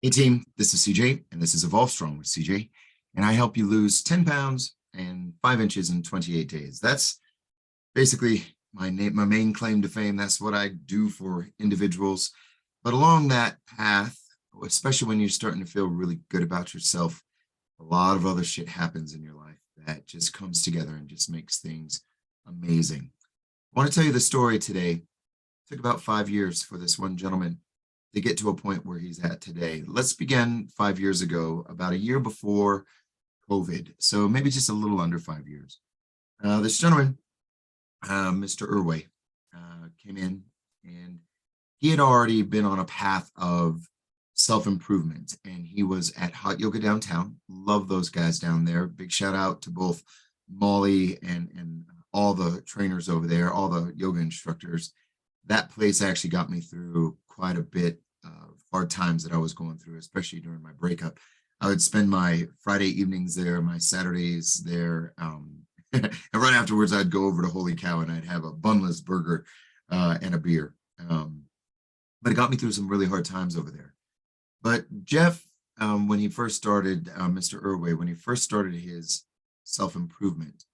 Hey team, this is CJ, and this is Evolve Strong with CJ, and I help you lose 10 pounds and 5 inches in 28 days. That's basically my main claim to fame. That's what I do for individuals. But along that path, especially when you're starting to feel really good about yourself, a lot of other shit happens in your life that just comes together and just makes things amazing. I want to tell you the story today. It took about 5 years for this one gentleman to get to a point where he's at today. Let's begin 5 years ago, about a year before COVID. So maybe just a little under 5 years. This gentleman, Mr. Erway, came in and he had already been on a path of self-improvement, and he was at Hot Yoga Downtown. Love those guys down there. Big shout out to both Molly and all the trainers over there, all the yoga instructors. That place actually got me through quite a bit of hard times that I was going through, especially during my breakup. I would spend my Friday evenings there, my Saturdays there, and right afterwards I'd go over to Holy Cow and I'd have a bunless burger and a beer. But it got me through some really hard times over there. But Jeff, when he first started, Mr. Erway, when he first started his self-improvement,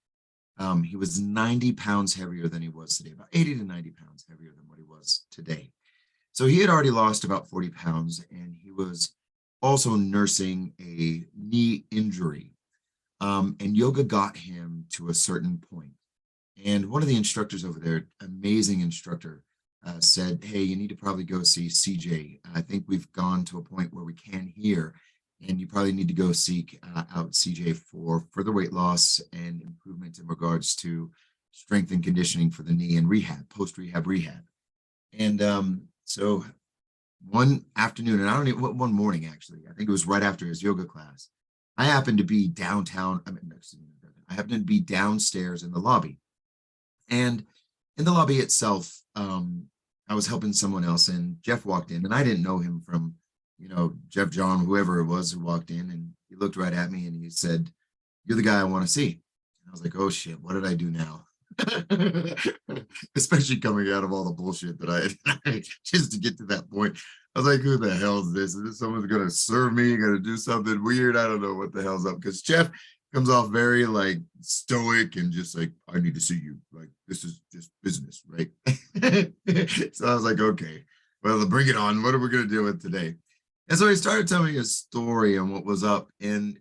he was 90 pounds heavier than he was today, about 80 to 90 pounds heavier than what he was today. So he had already lost about 40 pounds, and he was also nursing a knee injury. And yoga got him to a certain point. And one of the instructors over there, amazing instructor, said, hey, you need to probably go see CJ. I think we've gone to a point where we can hear, and you probably need to go seek out CJ for further weight loss and improvement in regards to strength and conditioning for the knee and rehab, post-rehab rehab. And so one afternoon, and I don't even, one morning actually, I think it was right after his yoga class, I happened to be downtown, I happened to be downstairs in the lobby. And in the lobby itself, I was helping someone else, and Jeff walked in, and I didn't know him from, Jeff, John, whoever it was who walked in, and he looked right at me and he said, you're the guy I want to see. And I was like, oh shit, what did I do now? Especially coming out of all the bullshit that I had just to get to that point. I was like, who the hell is this? Is this someone's going to serve me, going to do something weird? I don't know what the hell's up, because Jeff comes off very like stoic and just like, I need to see you. Like, this is just business, right? So I was like, okay, well, bring it on. What are we going to deal with today? And so he started telling me a story on what was up. And,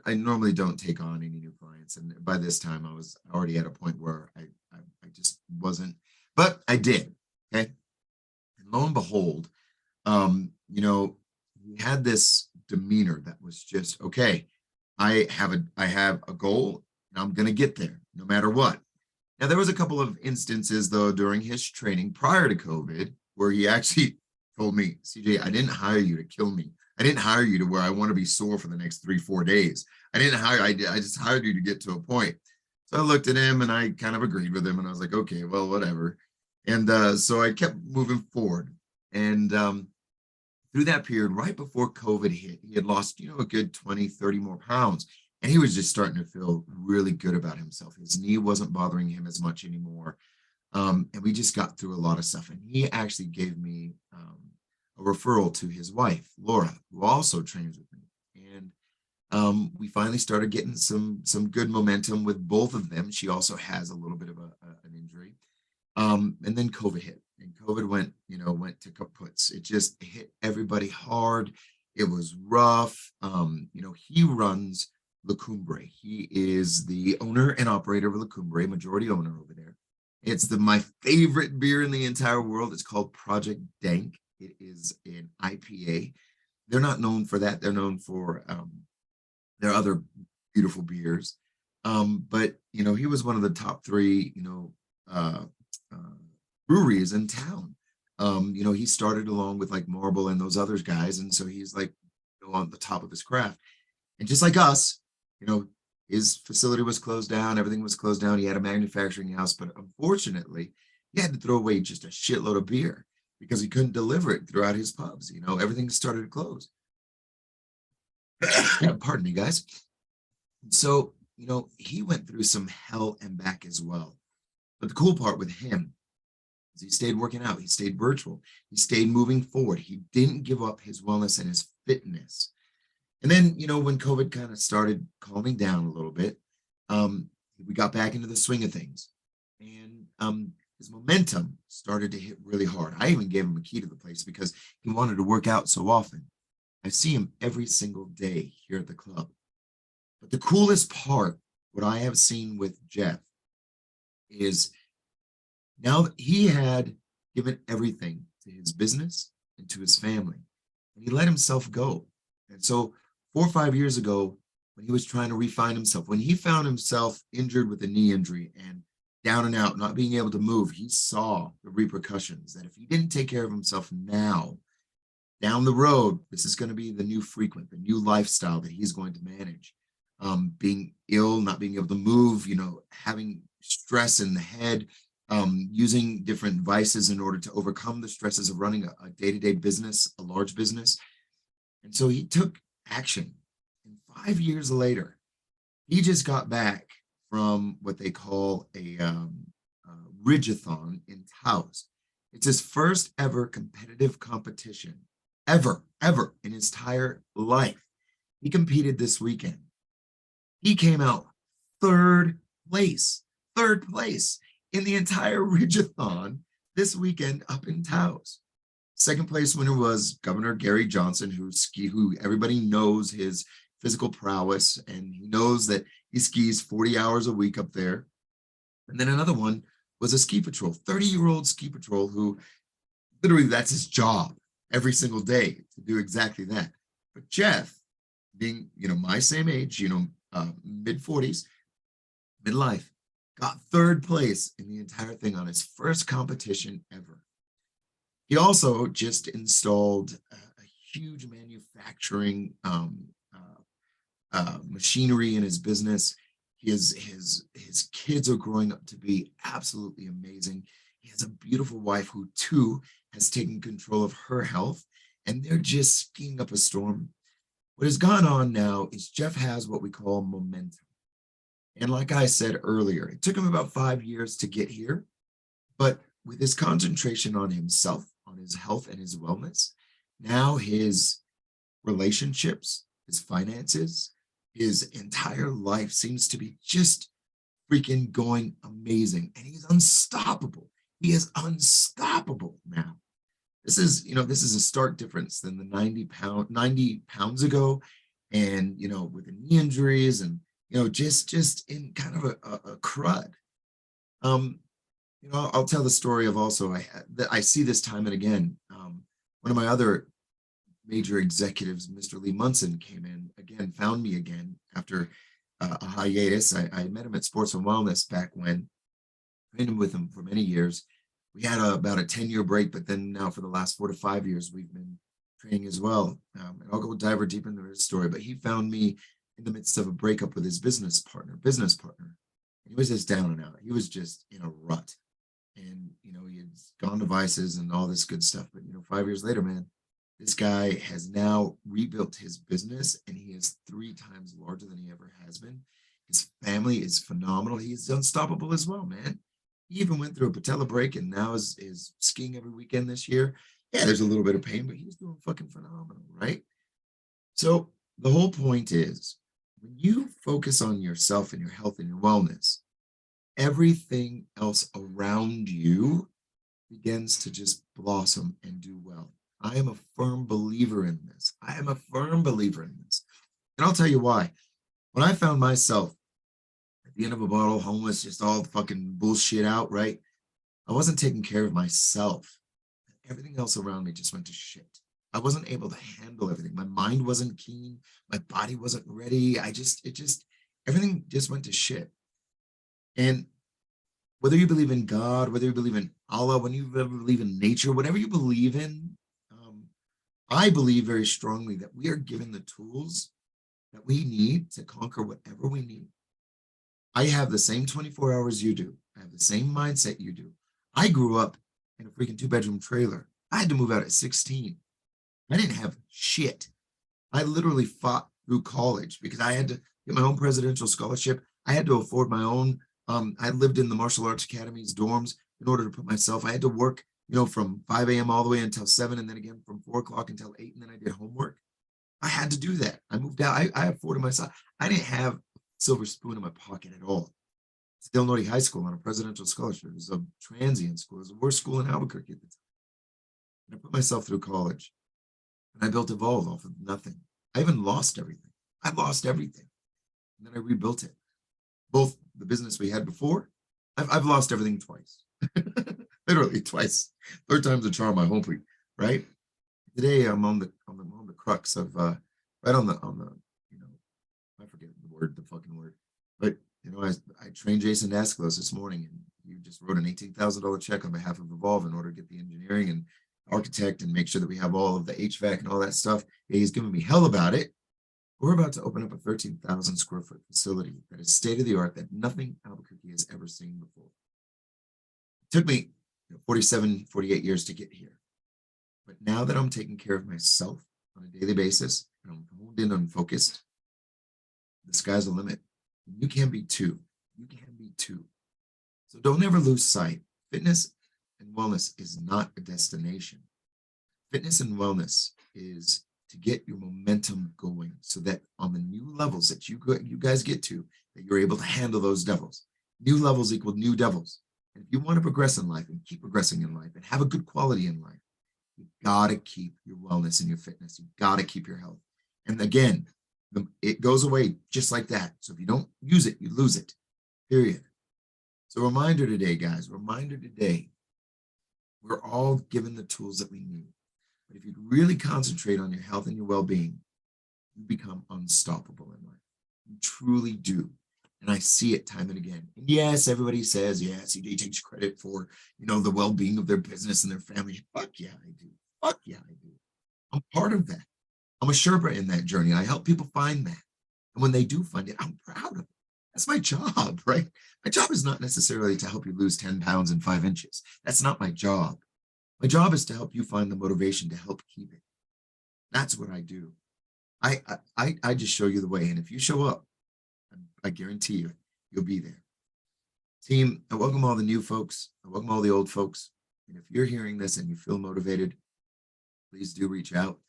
I normally don't take on any new clients. And by this time, I was already at a point where I just wasn't, but I did. Okay. And lo and behold, he had this demeanor that was just, okay, I have a goal and I'm going to get there no matter what. Now, there was a couple of instances, though, during his training prior to COVID, where he actually told me, CJ, I didn't hire you to kill me. I didn't hire you to where I want to be sore for the next 3-4 days. I just hired you to get to a point. So I looked at him and I kind of agreed with him, and I was like, okay, well, whatever. And so I kept moving forward. And through that period, right before COVID hit, he had lost, a good 20, 30 more pounds. And he was just starting to feel really good about himself. His knee wasn't bothering him as much anymore. And we just got through a lot of stuff. And he actually gave me a referral to his wife, Laura, who also trains with me. And we finally started getting some good momentum with both of them. She also has a little bit of an injury. And then COVID hit, and COVID went to kaputs. It just hit everybody hard. It was rough. He runs La Cumbre. He is the owner and operator of La Cumbre, majority owner over there. It's my favorite beer in the entire world. It's called Project Dank. It is an IPA. They're not known for that. They're known for their other beautiful beers. But he was one of the top three, breweries in town. He started along with like Marble and those other guys, and so he's like on the top of his craft. And just like us, his facility was closed down, everything was closed down. He had a manufacturing house, but unfortunately, he had to throw away just a shitload of beer because he couldn't deliver it throughout his pubs. Everything started to close. Pardon me, guys. So, he went through some hell and back as well. But the cool part with him is he stayed working out. He stayed virtual. He stayed moving forward. He didn't give up his wellness and his fitness. And then, when COVID kind of started calming down a little bit, we got back into the swing of things. And his momentum started to hit really hard. I even gave him a key to the place because he wanted to work out so often. I see him every single day here at the club. But the coolest part, what I have seen with Jeff, is now that he had given everything to his business and to his family, and he let himself go. And so 4 or 5 years ago, when he was trying to refine himself, when he found himself injured with a knee injury and down and out, not being able to move, he saw the repercussions that if he didn't take care of himself now, down the road, this is going to be the new frequent, the new lifestyle that he's going to manage. Being ill, not being able to move, having stress in the head, using different vices in order to overcome the stresses of running a day-to-day business, a large business. And so he took action. And 5 years later, he just got back from what they call a Ridgeathon in Taos. It's his first ever competitive competition, ever in his entire life. He competed this weekend. He came out third place in the entire Ridgeathon this weekend up in Taos. Second place winner was Governor Gary Johnson, who everybody knows his physical prowess, and he knows that he skis 40 hours a week up there. And then another one was a ski patrol, 30-year-old ski patrol, who literally that's his job every single day to do exactly that. But Jeff, being, my same age, mid-40s, midlife, got third place in the entire thing on his first competition ever. He also just installed a huge manufacturing machinery in his business. His kids are growing up to be absolutely amazing. He has a beautiful wife who too has taken control of her health, and they're just skiing up a storm. What has gone on now is Jeff has what we call momentum. And like I said earlier, it took him about 5 years to get here, but with his concentration on himself, on his health and his wellness, now his relationships, his finances, his entire life seems to be just freaking going amazing. And he's unstoppable. He is unstoppable now. This is a stark difference than the 90 pounds ago. And, with the knee injuries and, just in kind of a crud. I'll tell the story of also, I see this time and again. One of my other major executives, Mr. Lee Munson, came in again, found me again after a hiatus. I met him at Sports and Wellness back when, trained with him for many years. We had about a 10-year break, but then now for the last 4 to 5 years, we've been training as well. And I'll go dive deep into his story, but he found me in the midst of a breakup with his business partner. And he was just down and out. He was just in a rut. And, he had gone to vices and all this good stuff. But, 5 years later, man, this guy has now rebuilt his business, and he is 3 times larger than he ever has been. His family is phenomenal. He's unstoppable as well, man. He even went through a patella break and now is skiing every weekend this year. Yeah, there's a little bit of pain, but he's doing fucking phenomenal, right? So the whole point is, when you focus on yourself and your health and your wellness, everything else around you begins to just blossom and do well. I am a firm believer in this. And I'll tell you why. When I found myself at the end of a bottle, homeless, just all fucking bullshit out, right? I wasn't taking care of myself. Everything else around me just went to shit. I wasn't able to handle everything. My mind wasn't keen. My body wasn't ready. Everything just went to shit. And whether you believe in God, whether you believe in Allah, when you ever believe in nature, whatever you believe in, I believe very strongly that we are given the tools that we need to conquer whatever we need. I have the same 24 hours you do. I have the same mindset you do. I grew up in a freaking 2-bedroom trailer. I had to move out at 16. I didn't have shit. I literally fought through college because I had to get my own presidential scholarship. I had to afford my own. I lived in the martial arts academy's dorms in order to put myself. I had to work, from 5 a.m. all the way until 7, and then again from 4 o'clock until 8, and then I did homework. I had to do that. I moved out. I afforded myself. I didn't have a silver spoon in my pocket at all. Still Norty High School on a presidential scholarship. It was a transient school. It was the worst school in Albuquerque at the time. And I put myself through college and I built Evolve off of nothing. I even lost everything. I lost everything. And then I rebuilt it. Both the business we had before, I've lost everything twice. Literally twice. Third time's a charm, I hope, right? Today I'm on the crux of right on the you know, I forget the fucking word. But you know, I trained Jason Dasklos this morning, and you just wrote an $18,000 check on behalf of Evolve in order to get the engineering and architect and make sure that we have all of the HVAC and all that stuff. Yeah, he's giving me hell about it. We're about to open up a 13,000 square foot facility that is state of the art that nothing Albuquerque has ever seen before. It took me 47, 48 years to get here. But now that I'm taking care of myself on a daily basis, and I'm honed in and focused, the sky's the limit. You can be too. You can be too. So don't ever lose sight. Fitness and wellness is not a destination. Fitness and wellness is to get your momentum going so that on the new levels that you guys get to, that you're able to handle those devils. New levels equal new devils. And if you want to progress in life and keep progressing in life and have a good quality in life, you gotta keep your wellness and your fitness. You gotta keep your health. And again, it goes away just like that. So if you don't use it, you lose it, period. So reminder today, guys, reminder today, we're all given the tools that we need. But if you really concentrate on your health and your well-being, you become unstoppable in life. You truly do. And I see it time and again. And yes, everybody says, yeah, CJ takes credit for, the well-being of their business and their family. Fuck yeah, I do. Fuck yeah, I do. I'm part of that. I'm a Sherpa in that journey. I help people find that. And when they do find it, I'm proud of it. That's my job, right? My job is not necessarily to help you lose 10 pounds in 5 inches. That's not my job. My job is to help you find the motivation to help keep it. That's what I do. I just show you the way. And if you show up, I guarantee you, you'll be there. Team, I welcome all the new folks. I welcome all the old folks. And if you're hearing this and you feel motivated, please do reach out.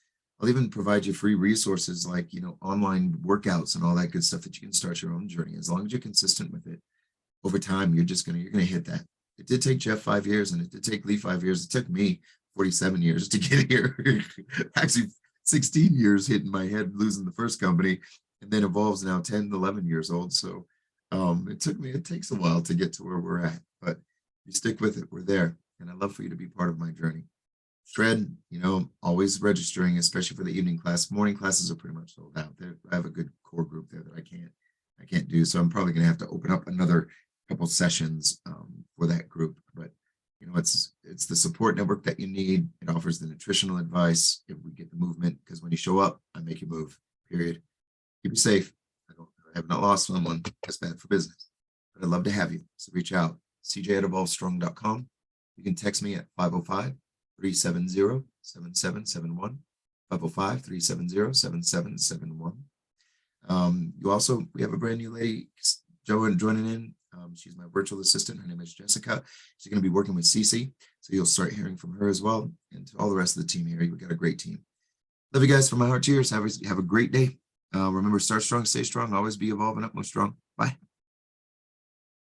I'll even provide you free resources like, online workouts and all that good stuff that you can start your own journey. As long as you're consistent with it, over time, you're going to hit that. It did take Jeff 5 years, and it did take Lee 5 years. It took me 47 years to get here. Actually, 16 years hitting my head, losing the first company, and then Evolve's now 10, 11 years old. So it takes a while to get to where we're at, but you stick with it. We're there. And I'd love for you to be part of my journey. Shred, always registering, especially for the evening class. Morning classes are pretty much sold out. I have a good core group there that I can't do. So I'm probably going to have to open up another couple sessions for that group. But it's the support network that you need. It offers the nutritional advice if we get the movement, because when you show up, I make you move. Period. Keep you safe. I have not lost someone. That's bad for business. But I'd love to have you. So reach out. CJ@evolvestrong.com. You can text me at 505-370-7771. 505-370-7771. We have a brand new lady, joining in. She's my virtual assistant. Her name is Jessica. She's going to be working with Cece. So you'll start hearing from her as well. And to all the rest of the team here, we've got a great team. Love you guys from my heart to yours. Have a great day. Remember, start strong, stay strong, always be evolving up, move strong. Bye.